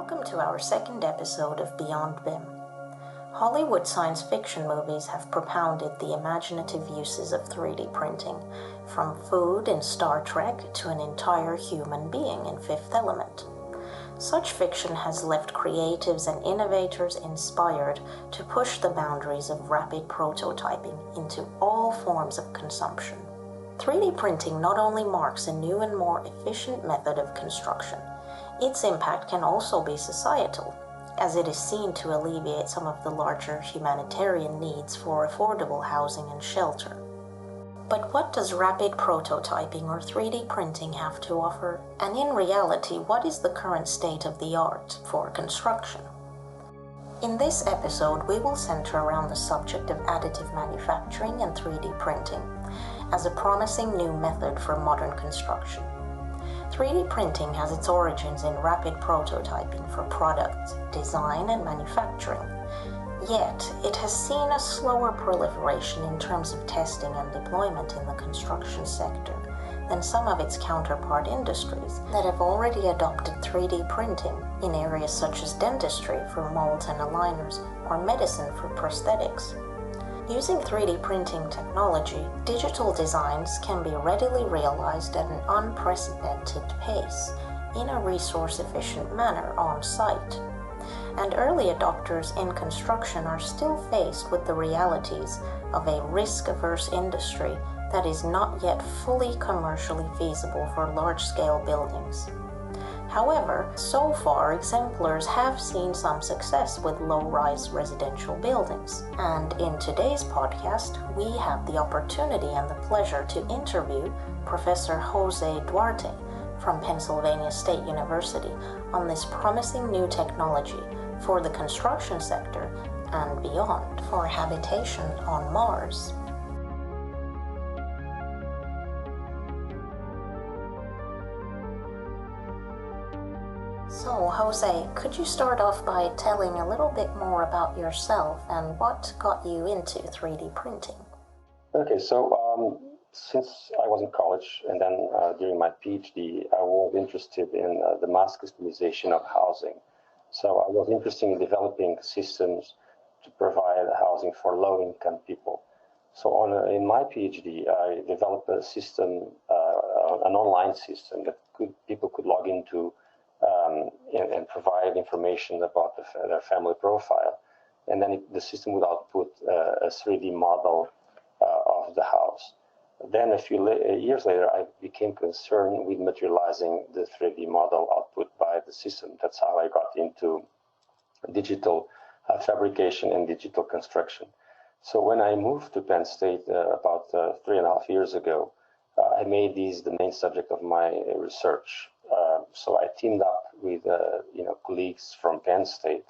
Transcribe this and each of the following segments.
Welcome to our second episode of Beyond BIM. Hollywood science fiction movies have propounded the imaginative uses of 3D printing, from food in Star Trek to an entire human being in Fifth Element. Such fiction has left creatives and innovators inspired to push the boundaries of rapid prototyping into all forms of consumption. 3D printing not only marks a new and more efficient method of construction, its impact can also be societal, as it is seen to alleviate some of the larger humanitarian needs for affordable housing and shelter. But what does rapid prototyping or 3D printing have to offer? And in reality, what is the current state of the art for construction? In this episode, we will center around the subject of additive manufacturing and 3D printing as a promising new method for modern construction. 3D printing has its origins in rapid prototyping for product design and manufacturing. Yet, it has seen a slower proliferation in terms of testing and deployment in the construction sector than some of its counterpart industries that have already adopted 3D printing in areas such as dentistry for molds and aligners or medicine for prosthetics. Using 3D printing technology, digital designs can be readily realized at an unprecedented pace in a resource-efficient manner on site. And early adopters in construction are still faced with the realities of a risk-averse industry that is not yet fully commercially feasible for large-scale buildings. However, so far exemplars have seen some success with low-rise residential buildings, and in today's podcast, we have the opportunity and the pleasure to interview Professor Jose Duarte from Pennsylvania State University on this promising new technology for the construction sector and beyond for habitation on Mars. So, Jose, could you start off by telling a little bit more about yourself and what got you into 3D printing? Okay, so since I was in college and then during my PhD, I was interested in the mass customization of housing. So I was interested in developing systems to provide housing for low-income people. So in my PhD, I developed a system, an online system that people could log into and provide information about their family profile. And then the system would output a 3D model of the house. Then a few years later, I became concerned with materializing the 3D model output by the system. That's how I got into digital fabrication and digital construction. So when I moved to Penn State about 3.5 years ago, I made these the main subject of my research. So I teamed up with colleagues from Penn State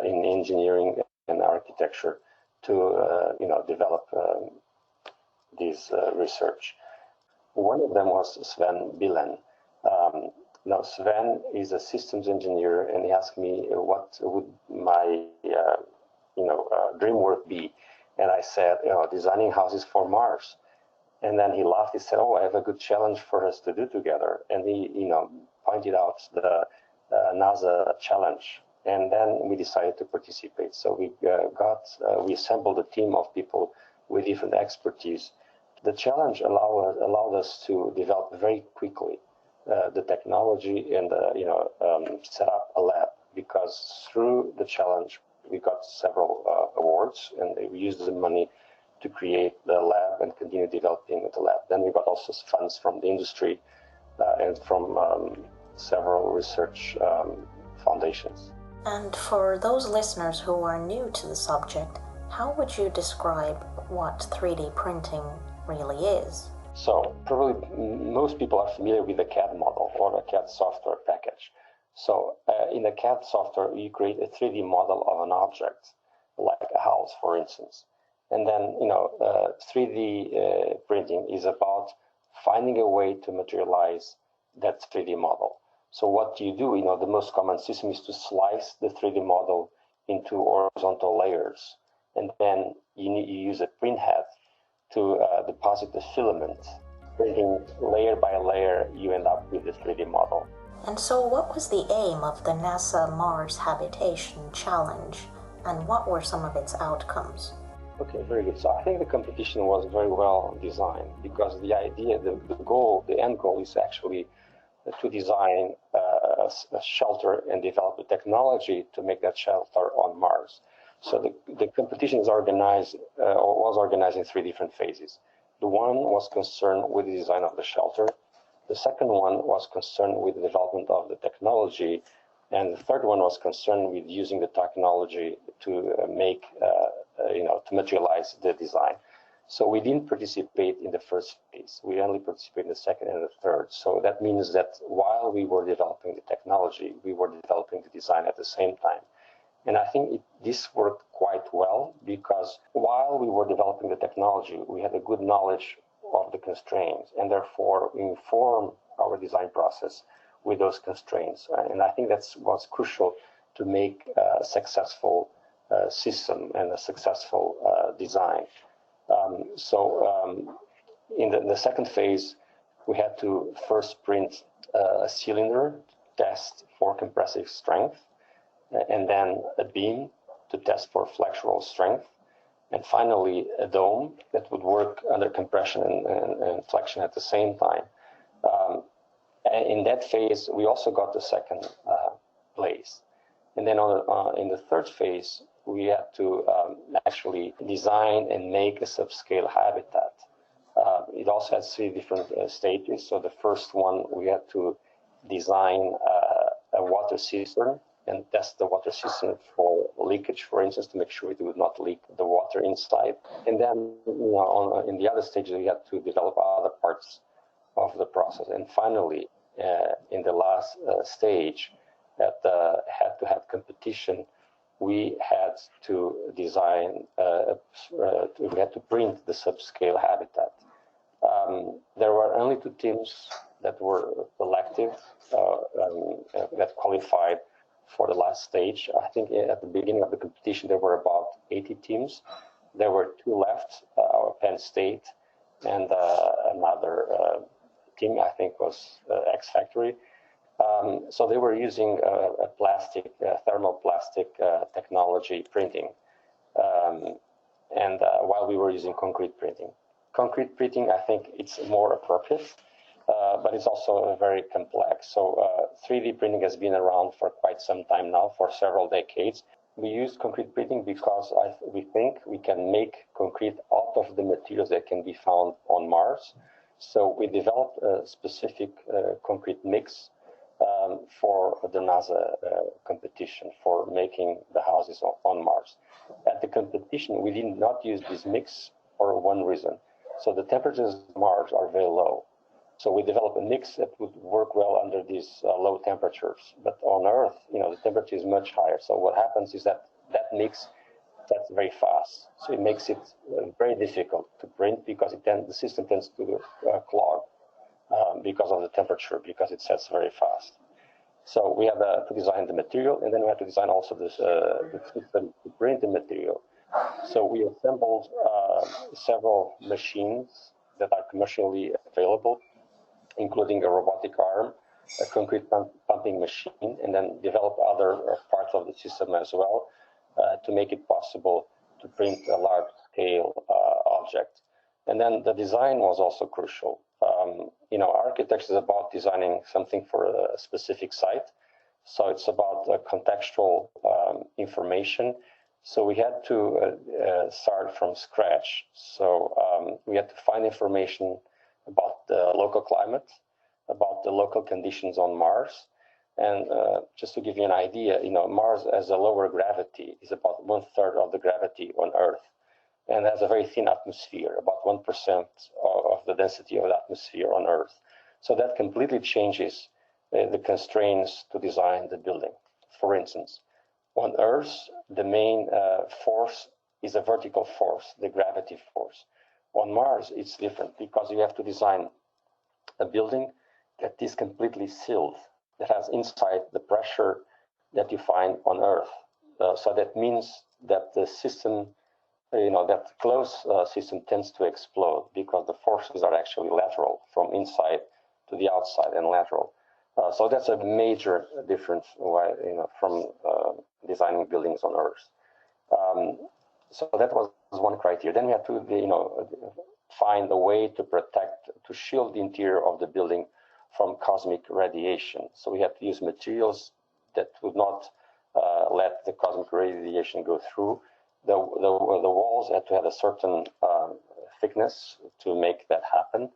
in engineering and architecture to develop this research. One of them was Sven Billen. Now Sven is a systems engineer, and he asked me what would my dream work be, and I said, designing houses for Mars. And then he laughed. He said, I have a good challenge for us to do together. And he, pointed out the NASA challenge. And then we decided to participate. So we assembled a team of people with different expertise. The challenge allowed us to develop very quickly the technology and set up a lab, because through the challenge we got several awards, and we used the money to create the lab and continue developing the lab. Then we got also funds from the industry and from several research foundations. And for those listeners who are new to the subject, how would you describe what 3D printing really is? So probably most people are familiar with the CAD model or the CAD software package. So in the CAD software, you create a 3D model of an object, like a house, for instance. And then, 3D printing is about finding a way to materialize that 3D model. So what you do, the most common system is to slice the 3D model into horizontal layers. And then you use a print head to deposit the filament. Printing layer by layer, you end up with the 3D model. And so what was the aim of the NASA Mars Habitation Challenge, and what were some of its outcomes? Okay, very good. So I think the competition was very well designed, because the idea, the goal, the end goal is actually to design a shelter and develop the technology to make that shelter on Mars. So the competition is organized, or was organized in three different phases. The one was concerned with the design of the shelter. The second one was concerned with the development of the technology. And the third one was concerned with using the technology to to materialize the design. So we didn't participate in the first phase. We only participated in the second and the third. So that means that while we were developing the technology, we were developing the design at the same time. And I think this worked quite well, because while we were developing the technology, we had a good knowledge of the constraints, and therefore we inform our design process with those constraints. And I think that's what's crucial to make a successful system and a successful design. In the second phase, we had to first print a cylinder to test for compressive strength, and then a beam to test for flexural strength, and finally a dome that would work under compression and flexion at the same time. And in that phase, we also got the second place. And then in the third phase, we had to actually design and make a subscale habitat. It also had three different stages. So the first one, we had to design a water cistern and test the water cistern for leakage, for instance, to make sure it would not leak the water inside. And then in the other stages, we had to develop other parts of the process. And finally, in the last stage, at the head-to-head competition, we had to design, we had to print the subscale habitat. There were only two teams that were selected, that qualified for the last stage. I think at the beginning of the competition, there were about 80 teams. There were two left, Penn State and another team, I think was X Factory. So they were using a plastic, thermoplastic technology printing, while we were using concrete printing. Concrete printing, I think it's more appropriate, but it's also very complex. So 3D printing has been around for quite some time now, for several decades. We use concrete printing because we think we can make concrete out of the materials that can be found on Mars. So we developed a specific concrete mix for the NASA competition for making the houses on Mars. At the competition, we did not use this mix for one reason. So the temperatures of Mars are very low. So we developed a mix that would work well under these low temperatures. But on Earth, the temperature is much higher. So what happens is that mix sets very fast. So it makes it very difficult to print, because the system tends to clog because of the temperature, because it sets very fast. So we had to design the material, and then we had to design also the system to print the material. So we assembled several machines that are commercially available, including a robotic arm, a concrete pumping machine, and then develop other parts of the system as well to make it possible to print a large-scale object. And then the design was also crucial. Architecture is about designing something for a specific site. So it's about contextual information. So we had to start from scratch. So we had to find information about the local climate, about the local conditions on Mars. And just to give you an idea, Mars has a lower gravity, is about 1/3 of the gravity on Earth, and has a very thin atmosphere, about 1% of the density of the atmosphere on Earth. So that completely changes the constraints to design the building. For instance, on Earth, the main force is a vertical force, the gravity force. On Mars, it's different, because you have to design a building that is completely sealed, that has inside the pressure that you find on Earth. So that means that the system, that closed system tends to explode, because the forces are actually lateral, from inside to the outside, and lateral. So that's a major difference from designing buildings on Earth. So that was one criteria. Then we had to find a way to shield the interior of the building from cosmic radiation. So we had to use materials that would not let the cosmic radiation go through. The walls had to have a certain thickness to make that happen.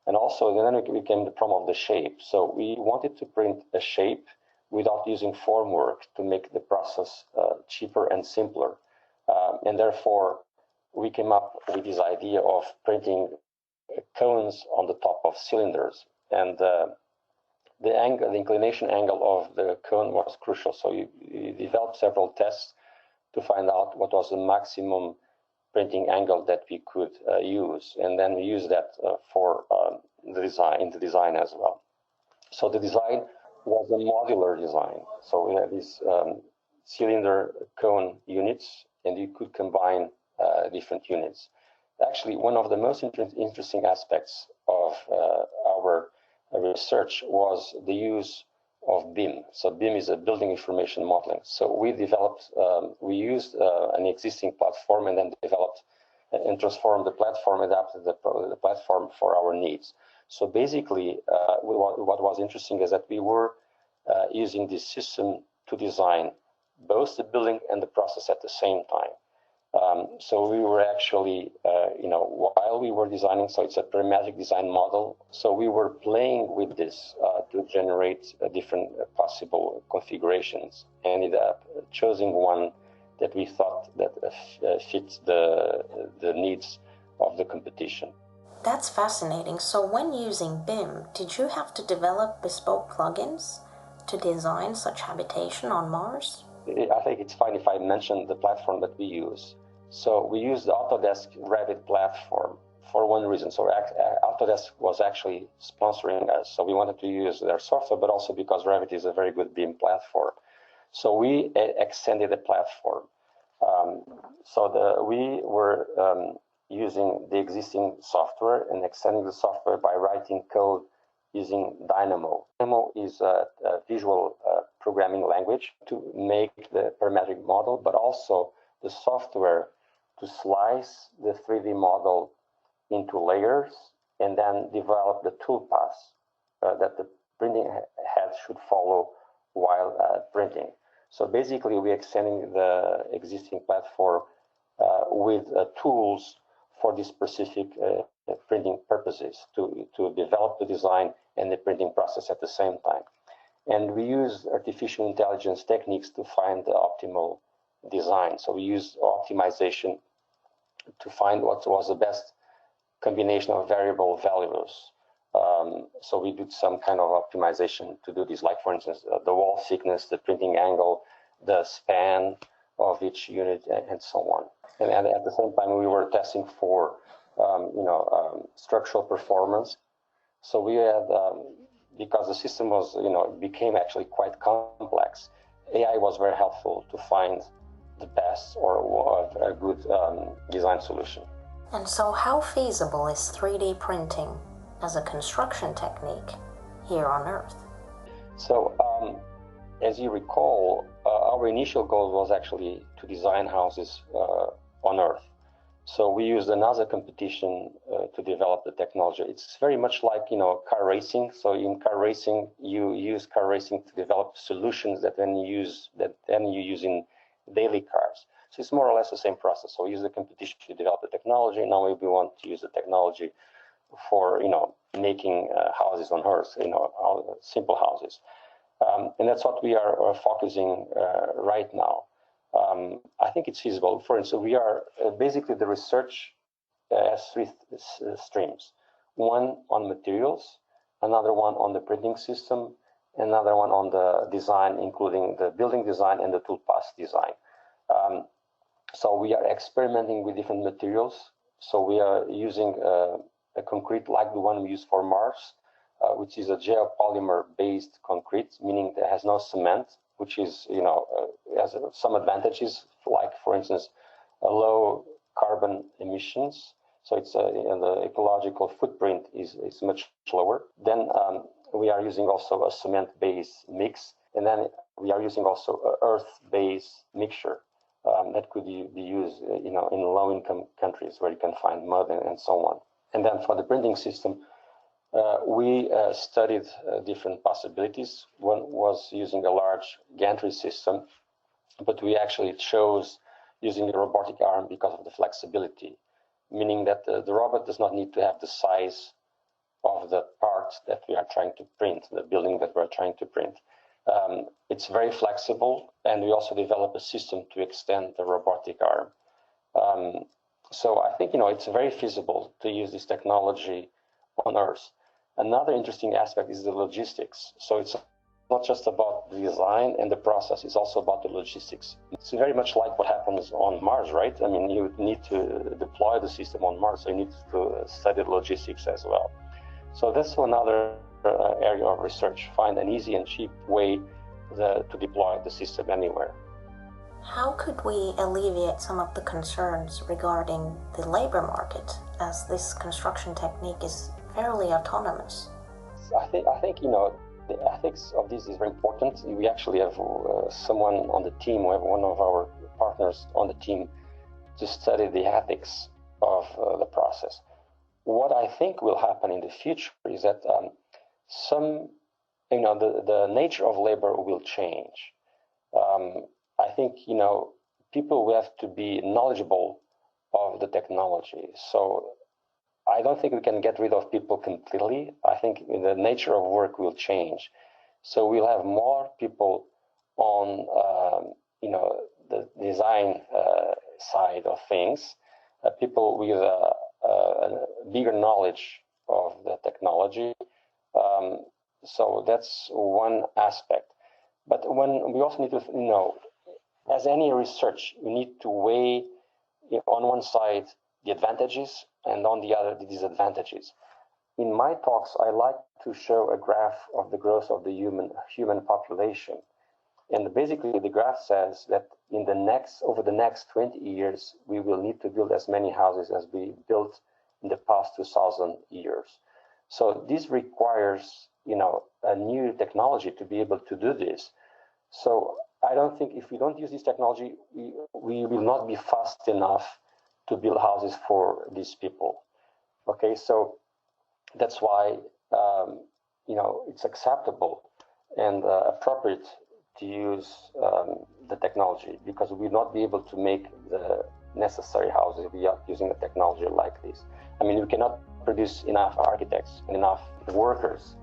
And also then it became the problem of the shape. So we wanted to print a shape without using formwork to make the process cheaper and simpler. And therefore, we came up with this idea of printing cones on the top of cylinders. And the inclination angle of the cone was crucial. So you developed several tests to find out what was the maximum printing angle that we could use. And then we used that for the design as well. So the design was a modular design. So we had these cylinder cone units, and you could combine different units. Actually, one of the most interesting aspects of our research was the use of BIM. So BIM is a building information modeling. So we used an existing platform and then developed and transformed the platform, adapted the platform for our needs. So basically, what was interesting is that we were using this system to design both the building and the process at the same time. So we were actually, while we were designing, so it's a parametric design model. So we were playing with this to generate different possible configurations, and ended up choosing one that we thought that fits the needs of the competition. That's fascinating. So when using BIM, did you have to develop bespoke plugins to design such habitation on Mars? I think it's fine if I mention the platform that we use. So we use the Autodesk Revit platform for one reason. So Autodesk was actually sponsoring us. So we wanted to use their software, but also because Revit is a very good BIM platform. So we extended the platform. We were using the existing software and extending the software by writing code using Dynamo. Dynamo is a visual programming language to make the parametric model, but also the software to slice the 3D model into layers and then develop the toolpaths that the printing head should follow while printing. So basically, we're extending the existing platform with tools for these specific printing purposes to develop the design and the printing process at the same time. And we use artificial intelligence techniques to find the optimal design. So we use optimization to find what was the best combination of variable values. So we did some kind of optimization to do this, like for instance, the wall thickness, the printing angle, the span of each unit, and so on. And at the same time, we were testing for structural performance. So we had, because the system was, became actually quite complex, AI was very helpful to find the best or a good design solution. And so how feasible is 3D printing as a construction technique here on Earth? So as you recall, our initial goal was actually to design houses on Earth. So we used the NASA competition to develop the technology. It's very much like, car racing. So in car racing, you use car racing to develop solutions that then you use in daily cars. So it's more or less the same process. So we use the competition to develop the technology. Now we want to use the technology for, making houses on Earth, simple houses. And that's what we are focusing right now. I think it's feasible. For instance, we are basically the research has three streams. One on materials, another one on the printing system, another one on the design, including the building design and the toolpath design. So we are experimenting with different materials. So we are using a concrete like the one we use for Mars, which is a geopolymer-based concrete, meaning that has no cement, which is, has some advantages, like, for instance, a low carbon emissions. So it's the ecological footprint is much lower. Then we are using also a cement-based mix, and then we are using also an earth-based mixture that could be used, in low-income countries where you can find mud and so on. And then for the printing system, we studied different possibilities. One was using a large gantry system, but we actually chose using a robotic arm because of the flexibility, meaning that the robot does not need to have the size of the parts that we are trying to print, the building that we're trying to print. It's very flexible, and we also develop a system to extend the robotic arm. So I think, it's very feasible to use this technology on Earth. Another interesting aspect is the logistics. So it's not just about the design and the process, it's also about the logistics. It's very much like what happens on Mars, right? I mean, you need to deploy the system on Mars, so you need to study the logistics as well. So that's another area of research, find an easy and cheap way to deploy the system anywhere. How could we alleviate some of the concerns regarding the labor market, as this construction technique is fairly autonomous? I think the ethics of this is very important. We actually have someone on the team, we have one of our partners on the team to study the ethics of the process. What I think will happen in the future is that the nature of labor will change. I think, people will have to be knowledgeable of the technology. So I don't think we can get rid of people completely. I think the nature of work will change. So we'll have more people on, the design side of things, people with a bigger knowledge of the technology. So that's one aspect. But when we also need to, as any research, we need to weigh, on one side, the advantages, and on the other, the disadvantages. In my talks, I like to show a graph of the growth of the human population. And basically, the graph says that over the next 20 years, we will need to build as many houses as we built in the past 2,000 years. So this requires, a new technology to be able to do this. So I don't think if we don't use this technology, we will not be fast enough to build houses for these people. Okay, so that's why, it's acceptable and appropriate to use the technology, because we will not be able to make the necessary houses without using a technology like this. I mean, we cannot produce enough architects and enough workers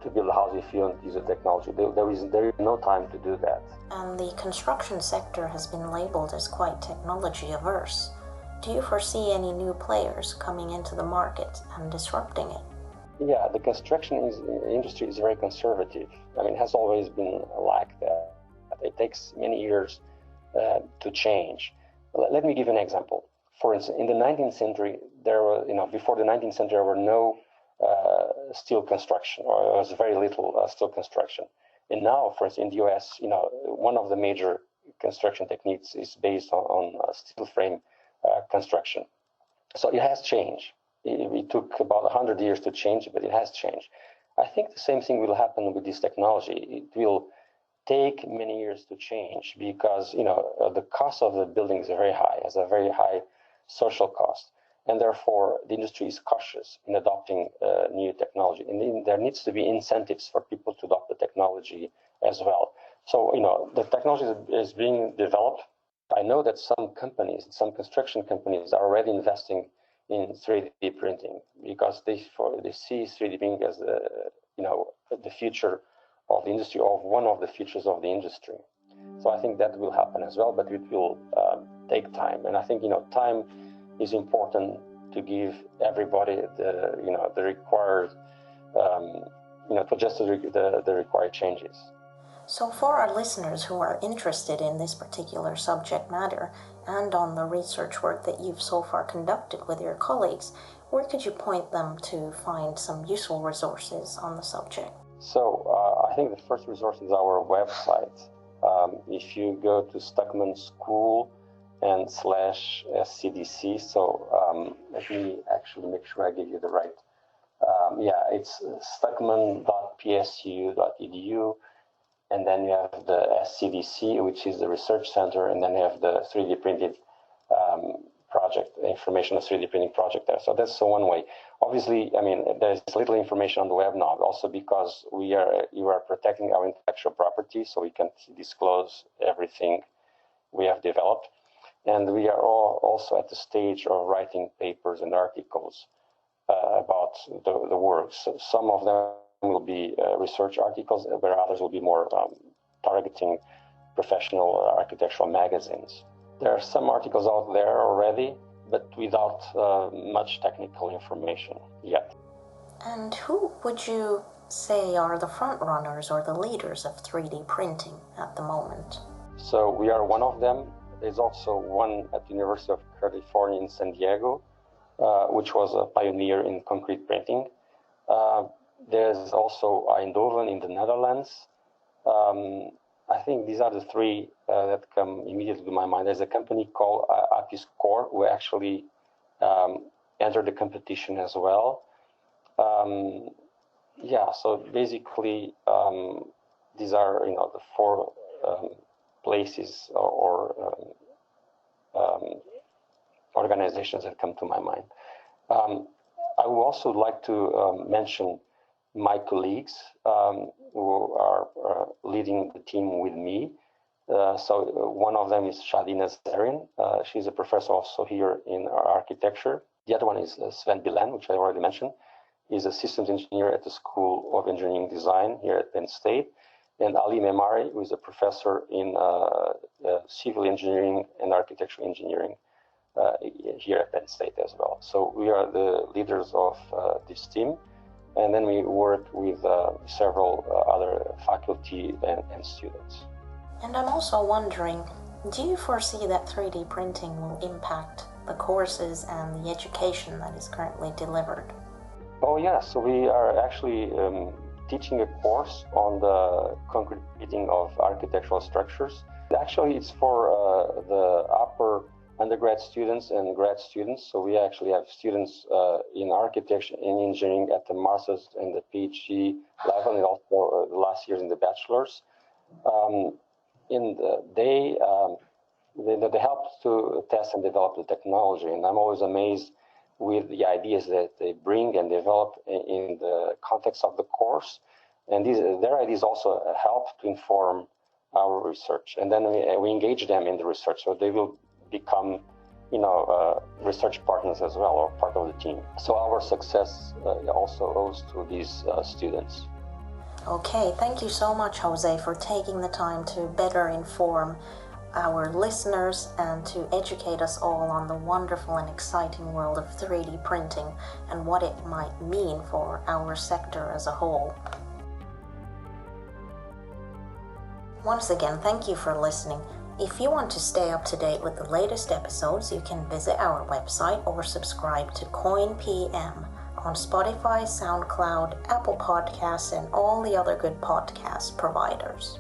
to build a house if you don't use the technology. There is no time to do that. And the construction sector has been labeled as quite technology averse. Do you foresee any new players coming into the market and disrupting it? Yeah, the construction industry is very conservative. I mean, it has always been like that. It takes many years to change. Let me give an example. For instance, in the 19th century, before the 19th century, there were no steel construction, or there was very little steel construction. And now, for instance, in the US, one of the major construction techniques is based on steel frame construction. So it has changed. It took about 100 years to change, but it has changed. I think the same thing will happen with this technology. It will take many years to change because, the cost of the building is very high, has a very high social cost. And therefore, the industry is cautious in adopting new technology. And there needs to be incentives for people to adopt the technology as well. So, the technology is being developed. I know that some construction companies are already investing in 3D printing because they see 3D printing as the future of the industry, or one of the futures of the industry. So I think that will happen as well, but it will take time. And I think, time is important to give everybody the required, to adjust the required changes. So for our listeners who are interested in this particular subject matter and on the research work that you've so far conducted with your colleagues, where could you point them to find some useful resources on the subject? So I think the first resource is our website. If you go to Stuckman School and /SCDC, so let me actually make sure I give you the right. It's stuckman. psu.edu, and then you have the SCDC, which is the research center, and then you have the 3D printed project, information of 3D printing project there. So that's one way. Obviously, I mean, there's little information on the web now, also because you are protecting our intellectual property, so we can disclose everything we have developed. And we are also at the stage of writing papers and articles about the work. So some of them will be research articles, where others will be more targeting professional architectural magazines. There are some articles out there already, but without much technical information yet. And who would you say are the front runners or the leaders of 3D printing at the moment? So we are one of them. There's also one at the University of California in San Diego, which was a pioneer in concrete printing. There's also Eindhoven in the Netherlands. I think these are the three that come immediately to my mind. There's a company called Apis Core, who actually entered the competition as well. Yeah, so basically these are the four places or organizations that come to my mind. I would also like to mention my colleagues who are leading the team with me. So one of them is Shadina Zarin. She's a professor also here in architecture. The other one is Sven Bilen, which I already mentioned. He's a systems engineer at the School of Engineering Design here at Penn State. And Ali Memari, who is a professor in civil engineering and architectural engineering here at Penn State as well. So we are the leaders of this team. And then we work with several other faculty and students. And I'm also wondering, do you foresee that 3D printing will impact the courses and the education that is currently delivered? Oh yeah, so we are actually teaching a course on the concrete printing of architectural structures. Actually, it's for the upper undergrad students and grad students. So we actually have students in architecture and engineering at the master's and the PhD level, and also the last years in the bachelor's. They help to test and develop the technology, and I'm always amazed with the ideas that they bring and develop in the context of the course. And their ideas also help to inform our research. And then we engage them in the research, so they will become research partners as well, or part of the team. So our success also owes to these students. Okay, thank you so much, Jose, for taking the time to better inform our listeners and to educate us all on the wonderful and exciting world of 3D printing and what it might mean for our sector as a whole. Once again, thank you for listening. If you want to stay up to date with the latest episodes, you can visit our website or subscribe to CoinPM on Spotify, SoundCloud, Apple Podcasts, and all the other good podcast providers.